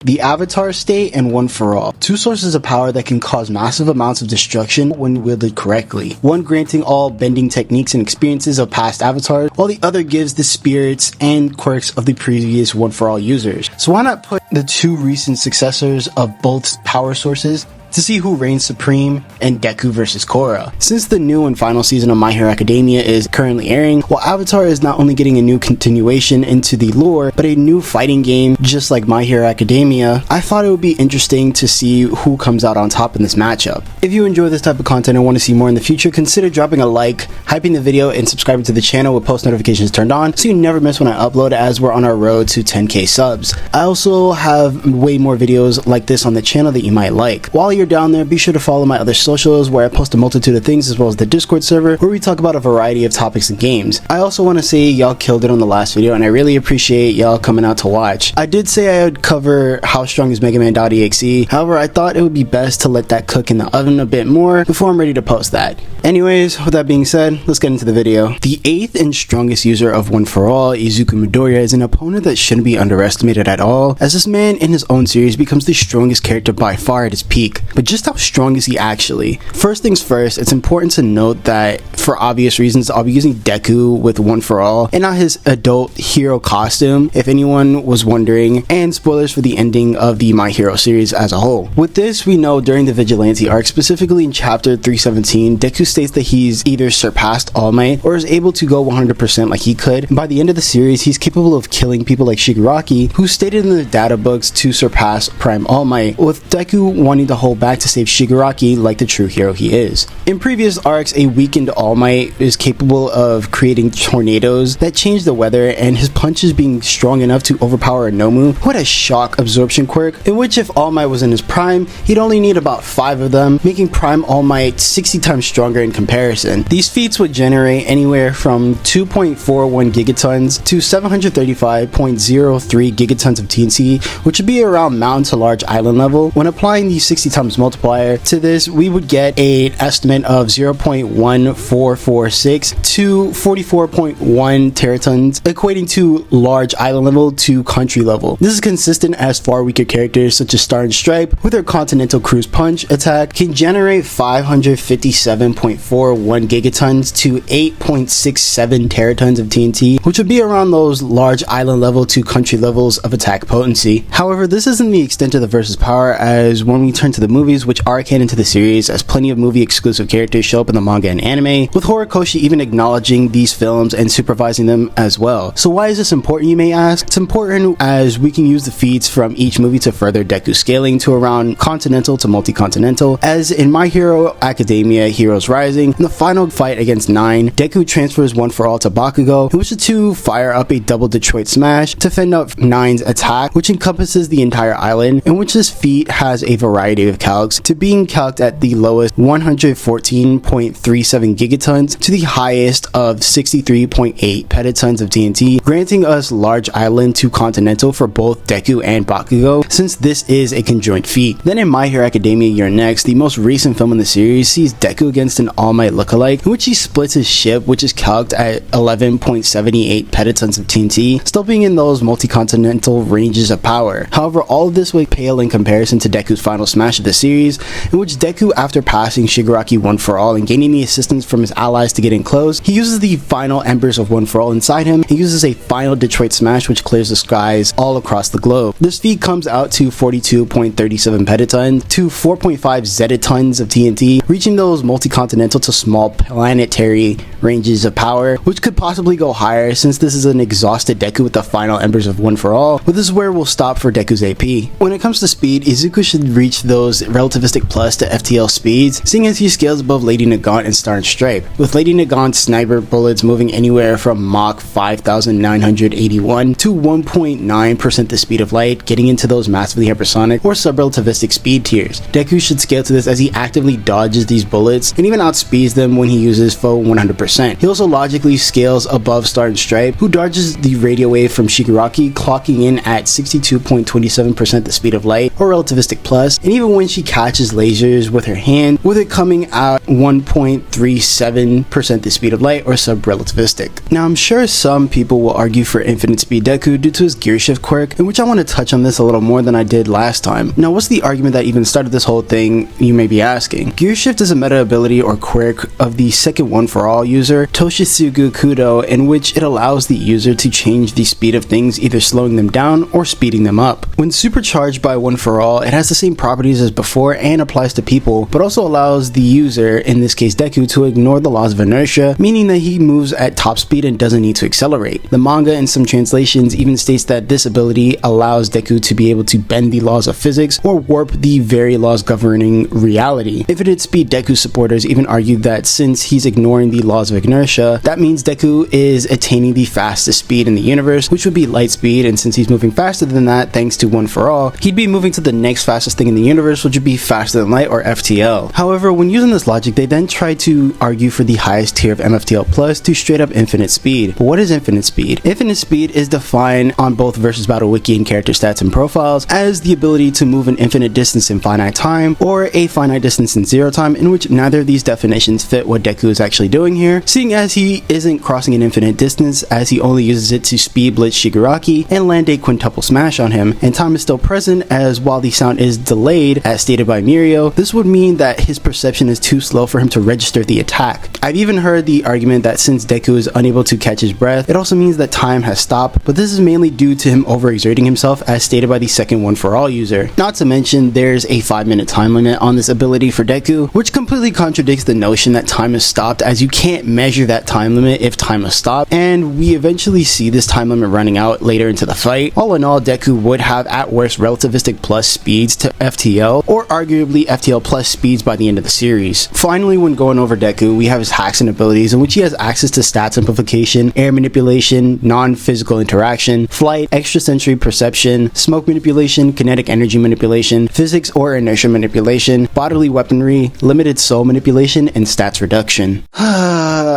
the Avatar State and One for All. Two sources of power that can cause massive amounts of destruction when wielded correctly. One granting all bending techniques and experiences of past avatars, while the other gives the spirits and quirks of the previous One for All users. So why not put the two recent successors of both power sources to see who reigns supreme in Deku vs. Korra. Since the new and final season of My Hero Academia is currently airing, while Avatar is not only getting a new continuation into the lore, but a new fighting game just like My Hero Academia, I thought it would be interesting to see who comes out on top in this matchup. If you enjoy this type of content and want to see more in the future, consider dropping a like, hyping the video, and subscribing to the channel with post notifications turned on so you never miss when I upload, as we're on our road to 10k subs. I also have way more videos like this on the channel that you might like. While you're down there, be sure to follow my other socials where I post a multitude of things, as well as the Discord server where we talk about a variety of topics and games. I also want to say y'all killed it on the last video and I really appreciate y'all coming out to watch. I did say I would cover how strong is Mega Man.exe, however I thought it would be best to let that cook in the oven a bit more before I'm ready to post that. Anyways, with that being said, let's get into the video. The 8th and strongest user of One for All, Izuku Midoriya, is an opponent that shouldn't be underestimated at all, as this man in his own series becomes the strongest character by far at his peak. But just how strong is he actually? First things first, it's important to note that for obvious reasons I'll be using Deku with One for All and not his adult hero costume, if anyone was wondering, and spoilers for the ending of the My Hero series as a whole. With this, we know during the Vigilante arc, specifically in chapter 317, Deku states that he's either surpassed All Might or is able to go 100% like he could, and by the end of the series he's capable of killing people like Shigaraki, who stated in the data books to surpass Prime All Might, with Deku wanting to hold back to save Shigaraki like the true hero he is. In previous arcs, a weakened All Might is capable of creating tornadoes that change the weather, and his punches being strong enough to overpower a Nomu, who had a shock absorption quirk, in which if All Might was in his prime, he'd only need about 5 of them, making Prime All Might 60 times stronger in comparison. These feats would generate anywhere from 2.41 gigatons to 735.03 gigatons of TNT, which would be around mountain to large island level. When applying the 60 times multiplier to this, we would get an estimate of 0.1446 to 44.1 teratons, equating to large island level to country level. This is consistent as far weaker characters such as Star and Stripe, with their Continental Cruise Punch attack, can generate 557.41 gigatons to 8.67 teratons of TNT, which would be around those large island level to country levels of attack potency. However, this isn't the extent of the versus power, as when we turn to the movies, which are canon to the series, as plenty of movie exclusive characters show up in the manga and anime, with Horikoshi even acknowledging these films and supervising them as well. So why is this important, you may ask? It's important as we can use the feats from each movie to further Deku's scaling to around continental to multi-continental, as in My Hero Academia Heroes Rising, in the final fight against 9, Deku transfers One for All to Bakugo, in which the two fire up a double Detroit Smash to fend off 9's attack, which encompasses the entire island, in which this feat has a variety of calcs, to being calced at the lowest 114.37 gigatons to the highest of 63.8 petatons of TNT, granting us large island to continental for both Deku and Bakugo, since this is a conjoined feat. Then in My Hero Academia Year Next, the most recent film in the series sees Deku against an All Might lookalike, in which he splits his ship, which is calced at 11.78 petatons of TNT, still being in those multi-continental ranges of power. However, all of this would pale in comparison to Deku's final smash of the series, in which Deku, after passing Shigaraki One for All and gaining the assistance from his allies to get in close, he uses the final embers of One for All inside him and uses a final Detroit Smash which clears the skies all across the globe. This feat comes out to 42.37 petatons to 4.5 zetatons of TNT, reaching those multi-continental to small planetary ranges of power, which could possibly go higher since this is an exhausted Deku with the final embers of One for All, but this is where we'll stop for Deku's AP. When it comes to speed, Izuku should reach those relativistic plus to FTL speeds, seeing as he scales above Lady Nagant and Star and Stripe, with Lady Nagant's sniper bullets moving anywhere from Mach 5981 to 1.9% the speed of light, getting into those massively hypersonic or subrelativistic speed tiers. Deku should scale to this as he actively dodges these bullets and even outspeeds them when he uses full 100%. He also logically scales above Star and Stripe, who dodges the radio wave from Shigaraki, clocking in at 62.27% the speed of light or relativistic plus, and even when she catches lasers with her hand, with it coming at 1.37% the speed of light, or sub-relativistic. Now, I'm sure some people will argue for infinite speed Deku due to his gear shift quirk, in which I want to touch on this a little more than I did last time. Now, what's the argument that even started this whole thing, you may be asking? Gear shift is a meta ability or quirk of the second One For All user, Toshitsugu Kudo, in which it allows the user to change the speed of things, either slowing them down or speeding them up. When supercharged by One For All, it has the same properties as before and applies to people, but also allows the user, in this case Deku, to ignore the laws of inertia, meaning that he moves at top speed and doesn't need to accelerate. The manga in some translations even states that this ability allows Deku to be able to bend the laws of physics or warp the very laws governing reality. Infinite speed Deku supporters even argued that since he's ignoring the laws of inertia, that means Deku is attaining the fastest speed in the universe, which would be light speed, and since he's moving faster than that thanks to One For All, he'd be moving to the next fastest thing in the universe, which would be faster than light, or FTL. However, when using this logic, they then try to argue for the highest tier of MFTL Plus to straight up infinite speed. But what is infinite speed? Infinite speed is defined on both Versus Battle Wiki and character stats and profiles as the ability to move an infinite distance in finite time, or a finite distance in zero time, in which neither of these definitions fit what Deku is actually doing here, seeing as he isn't crossing an infinite distance, as he only uses it to speed blitz Shigaraki and land a quintuple smash on him, and time is still present, as while the sound is delayed as stated by Mirio, this would mean that his perception is too slow for him to register the attack. I've even heard the argument that since Deku is unable to catch his breath, it also means that time has stopped, but this is mainly due to him overexerting himself, as stated by the second One For All user. Not to mention, there's a 5-minute time limit on this ability for Deku, which completely contradicts the notion that time is stopped, as you can't measure that time limit if time is stopped, and we eventually see this time limit running out later into the fight. All in all, Deku would have at worst relativistic plus speeds to FTL, or arguably FTL plus speeds by the end of the series. Finally, when going over Deku, we have his hacks and abilities, in which he has access to stats amplification, air manipulation, non-physical interaction, flight, extrasensory perception, smoke manipulation, kinetic energy manipulation, physics or inertia manipulation, bodily weaponry, limited soul manipulation, and stats reduction.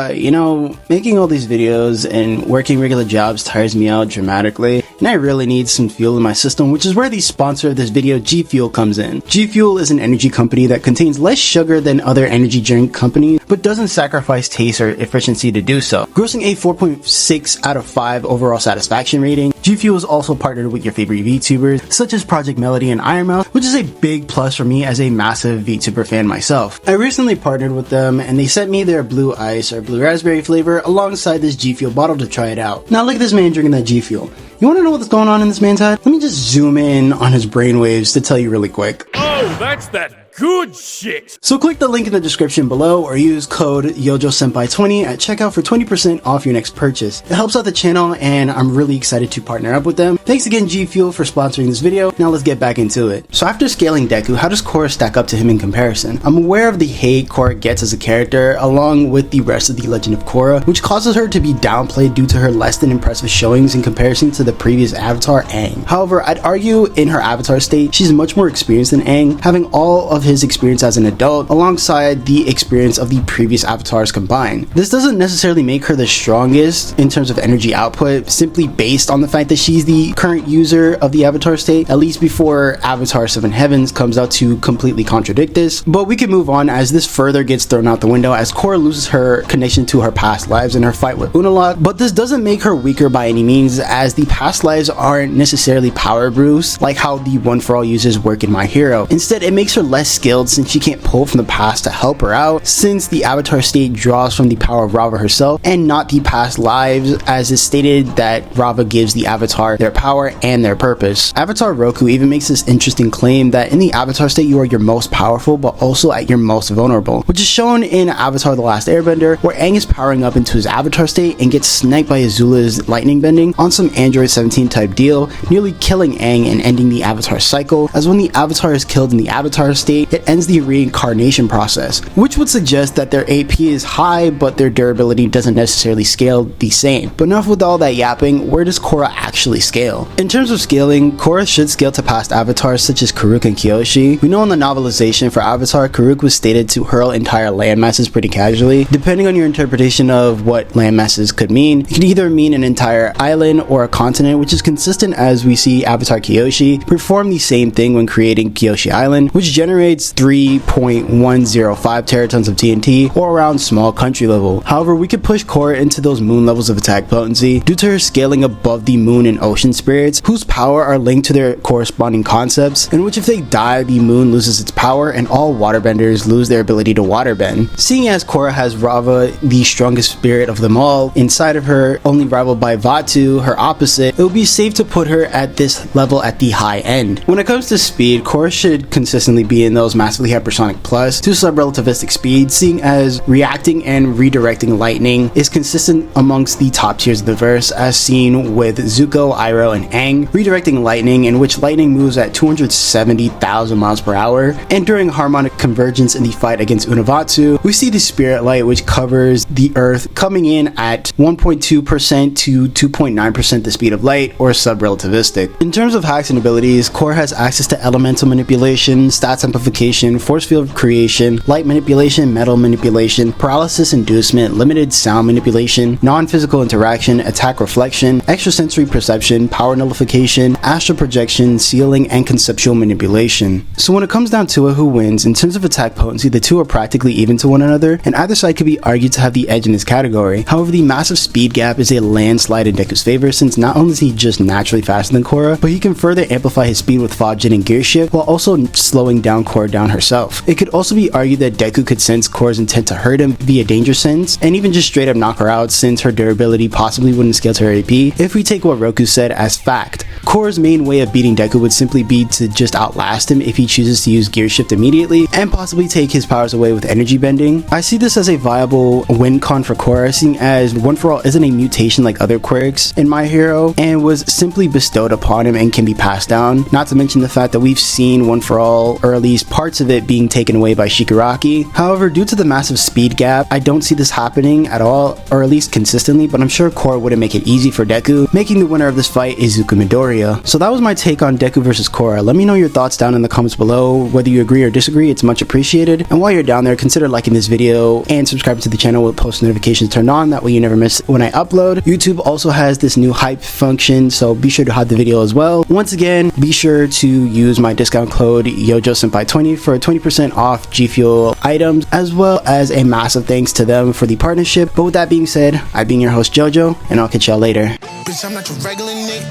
You know, making all these videos and working regular jobs tires me out dramatically, and I really need some fuel in my system, which is where the sponsor of this video, G Fuel, comes in. G Fuel is an energy company that contains less sugar than other energy drink companies, but doesn't sacrifice taste or efficiency to do so. Grossing a 4.6 out of 5 overall satisfaction rating, G Fuel is also partnered with your favorite VTubers, such as Project Melody and Ironmouth, which is a big plus for me as a massive VTuber fan myself. I recently partnered with them, and they sent me their blue ice or blue raspberry flavor alongside this G Fuel bottle to try it out. Now look at this man drinking that G Fuel. You want to know what's going on in this man's head? Let me just zoom in on his brainwaves to tell you really quick. Oh, that's that good shit! So click the link in the description below or use code YojoSenpai20 at checkout for 20% off your next purchase. It helps out the channel and I'm really excited to partner up with them. Thanks again G Fuel for sponsoring this video. Now let's get back into it. So after scaling Deku, how does Korra stack up to him in comparison? I'm aware of the hate Korra gets as a character along with the rest of the Legend of Korra, which causes her to be downplayed due to her less than impressive showings in comparison to the previous avatar Aang. However, I'd argue in her avatar state, she's much more experienced than Aang, having all of his experience as an adult alongside the experience of the previous avatars combined. This doesn't necessarily make her the strongest in terms of energy output, simply based on the fact that she's the current user of the avatar state, at least before Avatar 7 Heavens comes out to completely contradict this. But we can move on as this further gets thrown out the window as Korra loses her connection to her past lives in her fight with Unalaq, but this doesn't make her weaker by any means, as the past lives aren't necessarily power brews like how the One For All users work in My Hero. Instead, it makes her less skilled since she can't pull from the past to help her out, since the avatar state draws from the power of Rava herself and not the past lives, as is stated that Rava gives the avatar their power and their purpose. Avatar Roku even makes this interesting claim that in the avatar state you are your most powerful but also at your most vulnerable, which is shown in Avatar The Last Airbender, where Aang is powering up into his avatar state and gets sniped by Azula's lightning bending on some Android 17 type deal, nearly killing Aang and ending the avatar cycle, as when the avatar is killed in the avatar state, it ends the reincarnation process, which would suggest that their AP is high but their durability doesn't necessarily scale the same. But enough with all that yapping, where does Korra actually scale? In terms of scaling, Korra should scale to past avatars such as Karuk and Kyoshi. We know in the novelization for Avatar, Karuk was stated to hurl entire landmasses pretty casually. Depending on your interpretation of what landmasses could mean, it could either mean an entire island or a continent, which is consistent as we see Avatar Kyoshi perform the same thing when creating Kyoshi Island, which generated generates 3.105 teratons of TNT, or around small country level. However, we could push Korra into those moon levels of attack potency due to her scaling above the moon and ocean spirits, whose power are linked to their corresponding concepts, in which if they die, the moon loses its power and all waterbenders lose their ability to waterbend. Seeing as Korra has Rava, the strongest spirit of them all, inside of her, only rivaled by Vatu, her opposite, it would be safe to put her at this level at the high end. When it comes to speed, Korra should consistently be in those massively hypersonic plus to subrelativistic speed, seeing as reacting and redirecting lightning is consistent amongst the top tiers of the verse, as seen with Zuko, Iroh, and Aang, redirecting lightning, in which lightning moves at 270,000 miles per hour, and during harmonic convergence in the fight against Unavatsu, we see the spirit light, which covers the earth, coming in at 1.2% to 2.9% the speed of light, or subrelativistic. In terms of hacks and abilities, Korra has access to elemental manipulation, stats amplification, force field creation, light manipulation, metal manipulation, paralysis inducement, limited sound manipulation, non-physical interaction, attack reflection, extrasensory perception, power nullification, astral projection, sealing, and conceptual manipulation. So when it comes down to it, who wins? In terms of attack potency, the two are practically even to one another, and either side could be argued to have the edge in this category. However, the massive speed gap is a landslide in Deku's favor, since not only is he just naturally faster than Korra, but he can further amplify his speed with Fajin and Gear Shift, while also slowing down Korra down herself. It could also be argued that Deku could sense Korra's intent to hurt him via danger sense, and even just straight up knock her out, since her durability possibly wouldn't scale to her AP, if we take what Roku said as fact. Korra's main way of beating Deku would simply be to just outlast him if he chooses to use Gear Shift immediately, and possibly take his powers away with energy bending. I see this as a viable win con for Korra, seeing as One For All isn't a mutation like other quirks in My Hero, and was simply bestowed upon him and can be passed down, not to mention the fact that we've seen One For All, or at least parts of it, being taken away by Shigaraki. However, due to the massive speed gap, I don't see this happening at all, or at least consistently, but I'm sure Korra wouldn't make it easy for Deku, making the winner of this fight Izuku Midoriya. So that was my take on Deku versus Korra. Let me know your thoughts down in the comments below, whether you agree or disagree. It's much appreciated. And while you're down there, consider liking this video and subscribing to the channel with post notifications turned on, that way you never miss when I upload. YouTube also has this new hype function, so be sure to hide the video as well. Once again, be sure to use my discount code YojoSenpai20 for 20% off G Fuel items, as well as a massive thanks to them for the partnership. But with that being said, I've been your host Jojo, and I'll catch y'all later. Bitch, I'm not your regular nigga.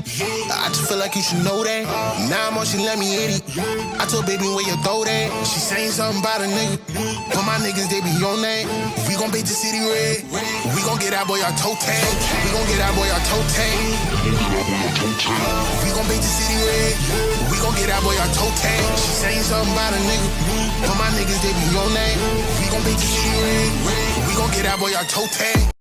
I just feel like you should know that. Now I'm on, she let me hit it. I told baby where you throw that. She saying something about a nigga. But my niggas, they be on that. We gon' beat the city red. We gon' get our boy our toe tag. We gon' get our boy our toe tag. We gon' beat the city red. We gon' get our boy our toe tag. She saying something about a nigga. But my niggas, they be on that. We gon' beat the city red. We gon' get our boy our toe tag.